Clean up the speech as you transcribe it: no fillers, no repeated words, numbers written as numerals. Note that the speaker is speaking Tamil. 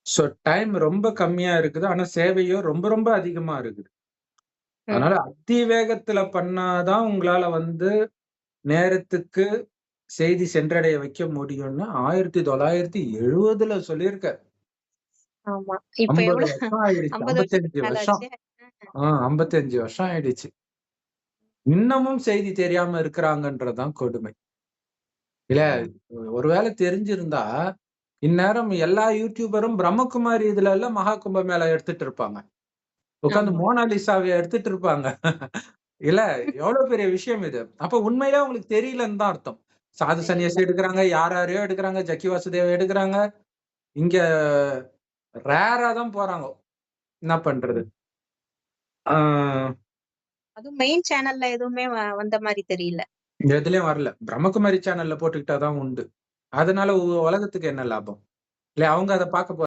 சோ டைம் ரொம்ப கம்மியா இருக்குது. ஆனா சேவையோ ரொம்ப ரொம்ப அதிகமா இருக்குது. அதனால ம். அதிவேகத்துல பண்ணாதான் உங்களால வந்து நேரத்துக்கு செய்தி சென்றடைய வைக்க முடியும்னு 1970ல சொல்லியிருக்கார். ஆமா. இப்ப 50 எவ்வளோ வருஷம் ஆயிடுச்சு. 50 வருஷத்துக்கு 55 மேல வருஷம். ஆச்சு. 55 வருஷம் ஆயிடுச்சு. இன்னமும் செய்தி தெரியாம இருக்கிறாங்கன்றது தான் கொடுமை. இல்ல, ஆமா. ஒருவேளை தெரிஞ்சிருந்தா, இந்நேரம் எல்லா யூடியூபரும் பிரம்மகுமாரி இதுல எல்லாம் மகா கும்பமேளா எடுத்துட்டு இருப்பாங்க. உட்கார்ந்து ஆமா. மோனாலிசாவ எடுத்துட்டு இருப்பாங்க. இல்ல, எவ்வளவு பெரிய விஷயம் இது. அப்ப உண்மையிலே உங்களுக்கு தெரியலன்னு தான் அர்த்தம். சாது தெரியல. சன்னியாசி எடுக்குறாங்க, யார் யாரையோ எடுக்குறாங்க, ஜக்கி வாசுதேவ எடுக்குறாங்க. இங்க ரேரா தான் போறாங்க. என்ன பண்றது? ம். ஆ அதுவும் மெயின் சேனல்ல எதுவுமே வந்த மாரி தெரியல. எதுலயும் வரல. பிரம்மகுமாரி சேனல்ல போட்டுக்கிட்டா தான் உண்டு. அதனால உலகத்துக்கு என்ன லாபம்? இல்ல அவங்க அத பார்க்க